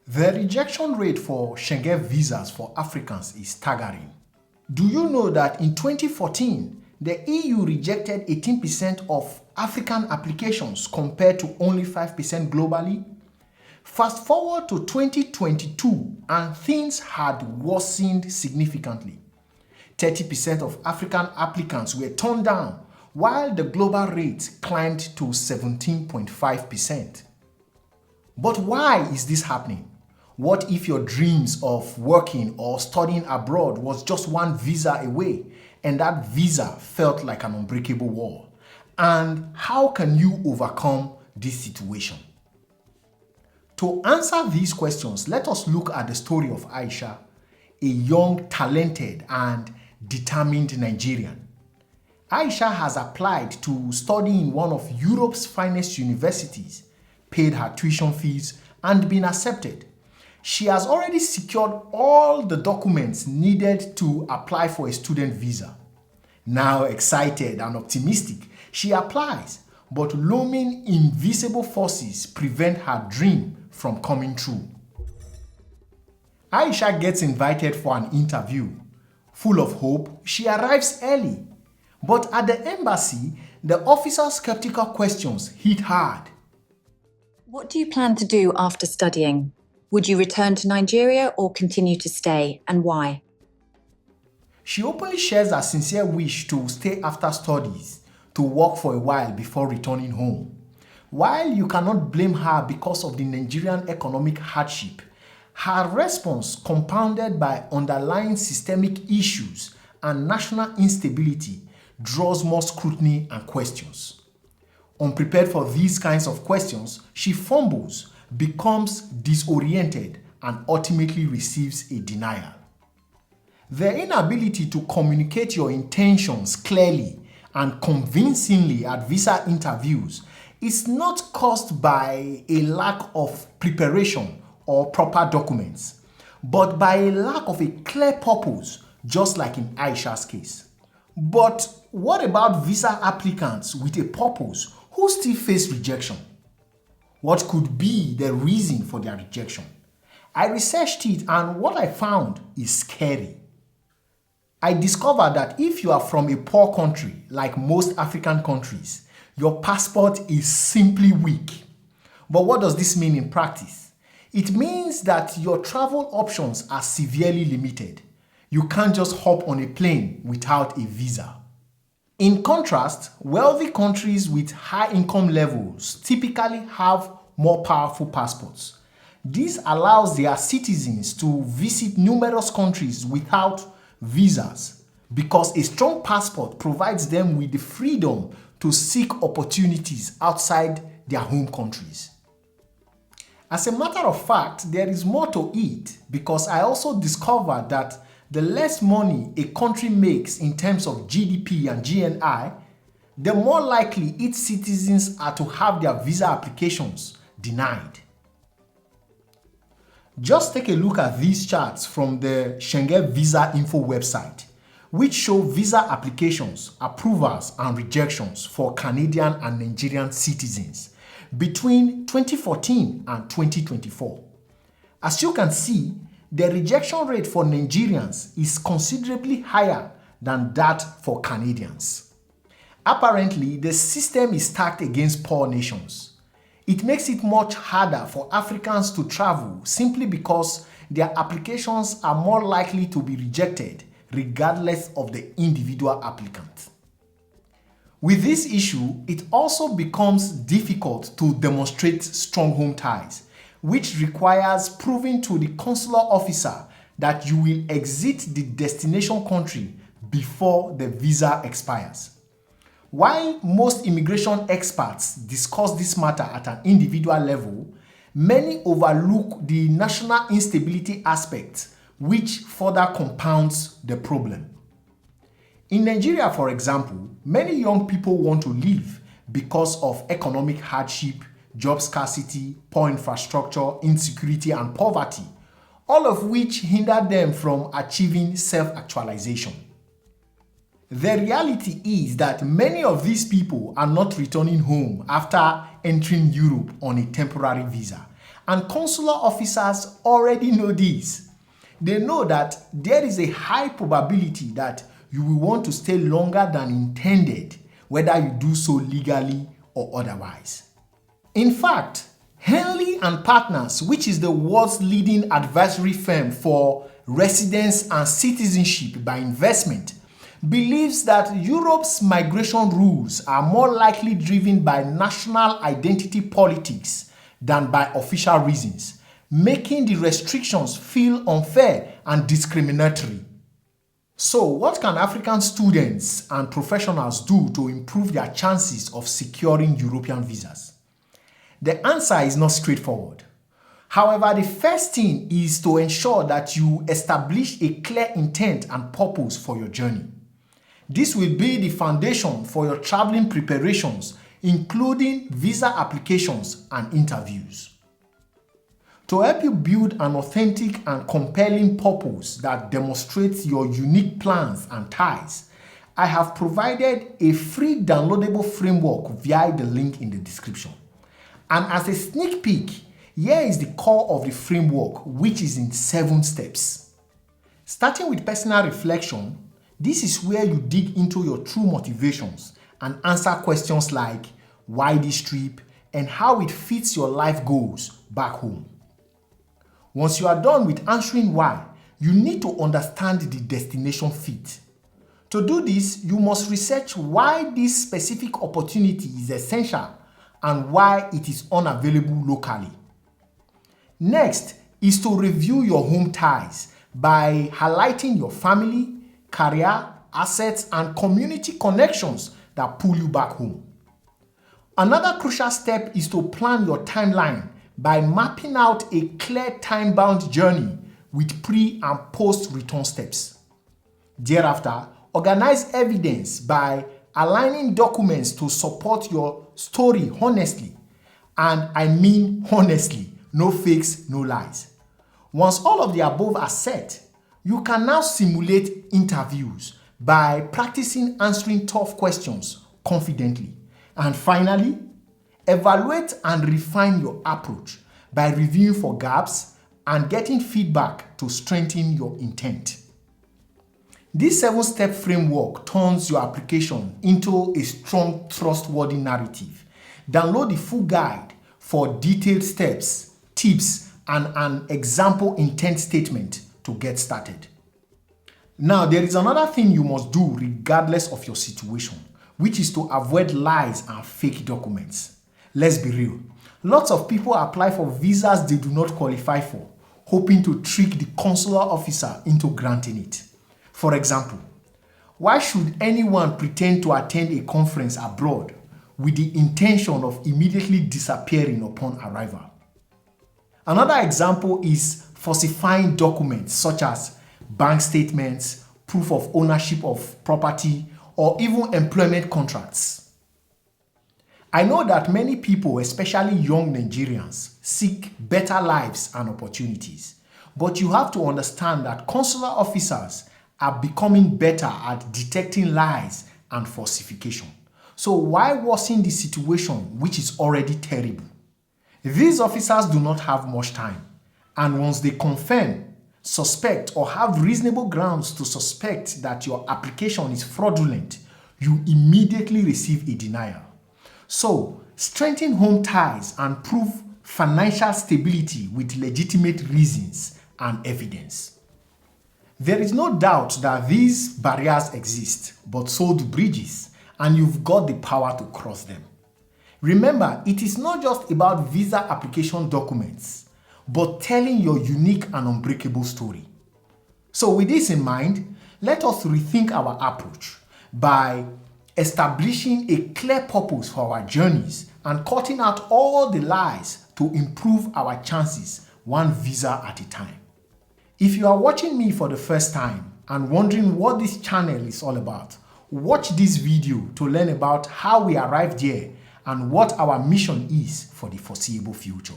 The rejection rate for Schengen visas for Africans is staggering. Do you know that in 2014, the EU rejected 18% of African applications compared to only 5% globally? Fast forward to 2022 and things had worsened significantly. 30% of African applicants were turned down, while the global rate climbed to 17.5%. But why is this happening? What if your dreams of working or studying abroad was just one visa away and that visa felt like an unbreakable wall? And how can you overcome this situation? To answer these questions, let us look at the story of Aisha, a young, talented, and determined Nigerian. Aisha has applied to study in one of Europe's finest universities, paid her tuition fees, and been accepted. She has already secured all the documents needed to apply for a student visa. Now excited and optimistic, she applies, but looming invisible forces prevent her dream from coming true. Aisha gets invited for an interview. Full of hope, she arrives early. But at the embassy, the officer's skeptical questions hit hard. What do you plan to do after studying? Would you return to Nigeria or continue to stay, and why? She openly shares her sincere wish to stay after studies, to work for a while before returning home. While you cannot blame her because of the Nigerian economic hardship, her response, compounded by underlying systemic issues and national instability, draws more scrutiny and questions. Unprepared for these kinds of questions, she fumbles, becomes disoriented, and ultimately receives a denial. The inability to communicate your intentions clearly and convincingly at visa interviews is not caused by a lack of preparation or proper documents, but by a lack of a clear purpose, just like in Aisha's case. But what about visa applicants with a purpose who still face rejection? What could be the reason for their rejection? I researched it, and what I found is scary. I discovered that if you are from a poor country, like most African countries, your passport is simply weak. But what does this mean in practice? It means that your travel options are severely limited. You can't just hop on a plane without a visa. In contrast, wealthy countries with high income levels typically have more powerful passports. This allows their citizens to visit numerous countries without visas because a strong passport provides them with the freedom to seek opportunities outside their home countries. As a matter of fact, there is more to it because I also discovered that the less money a country makes in terms of GDP and GNI, the more likely its citizens are to have their visa applications denied. Just take a look at these charts from the Schengen Visa Info website, which show visa applications, approvals, and rejections for Canadian and Nigerian citizens between 2014 and 2024. As you can see, the rejection rate for Nigerians is considerably higher than that for Canadians. Apparently, the system is stacked against poor nations. It makes it much harder for Africans to travel simply because their applications are more likely to be rejected regardless of the individual applicant. With this issue, it also becomes difficult to demonstrate strong home ties, which requires proving to the consular officer that you will exit the destination country before the visa expires. While most immigration experts discuss this matter at an individual level, many overlook the national instability aspect, which further compounds the problem. In Nigeria, for example, many young people want to leave because of economic hardship, job scarcity, poor infrastructure, insecurity, and poverty, all of which hinder them from achieving self-actualization. The reality is that many of these people are not returning home after entering Europe on a temporary visa, And consular officers already know this. They know that there is a high probability that you will want to stay longer than intended, whether you do so legally or otherwise. In fact, Henley and Partners, which is the world's leading advisory firm for residence and citizenship by investment, believes that Europe's migration rules are more likely driven by national identity politics than by official reasons, making the restrictions feel unfair and discriminatory. So, what can African students and professionals do to improve their chances of securing European visas? The answer is not straightforward. However, the first thing is to ensure that you establish a clear intent and purpose for your journey. This will be the foundation for your traveling preparations, including visa applications and interviews. To help you build an authentic and compelling purpose that demonstrates your unique plans and ties, I have provided a free downloadable framework via the link in the description. And as a sneak peek, here is the core of the framework, which is in 7 steps. Starting with personal reflection, this is where you dig into your true motivations and answer questions like why this trip and how it fits your life goals back home. Once you are done with answering why, you need to understand the destination fit. To do this, you must research why this specific opportunity is essential and why it is unavailable locally. Next is to review your home ties by highlighting your family, career, assets, and community connections that pull you back home. Another crucial step is to plan your timeline by mapping out a clear time-bound journey with pre- and post-return steps. Thereafter, organize evidence by aligning documents to support your story honestly. And I mean honestly, no fakes, no lies. Once all of the above are set, you can now simulate interviews by practicing answering tough questions confidently. And finally, evaluate and refine your approach by reviewing for gaps and getting feedback to strengthen your intent. This 7-step framework turns your application into a strong, trustworthy narrative. Download the full guide for detailed steps, tips, and an example intent statement to get started. Now, there is another thing you must do regardless of your situation, which is to avoid lies and fake documents. Let's be real. Lots of people apply for visas they do not qualify for, hoping to trick the consular officer into granting it. For example, why should anyone pretend to attend a conference abroad with the intention of immediately disappearing upon arrival? Another example is falsifying documents such as bank statements, proof of ownership of property, or even employment contracts. I know that many people, especially young Nigerians, seek better lives and opportunities. But you have to understand that consular officers are becoming better at detecting lies and falsification. So why worsen the situation which is already terrible? These officers do not have much time, and once they confirm, suspect, or have reasonable grounds to suspect that your application is fraudulent, you immediately receive a denial. So, strengthen home ties and prove financial stability with legitimate reasons and evidence. There is no doubt that these barriers exist, but so do bridges, and you've got the power to cross them. Remember, it is not just about visa application documents, but telling your unique and unbreakable story. So with this in mind, let us rethink our approach by establishing a clear purpose for our journeys and cutting out all the lies to improve our chances one visa at a time. If you are watching me for the first time and wondering what this channel is all about, watch this video to learn about how we arrived here and what our mission is for the foreseeable future.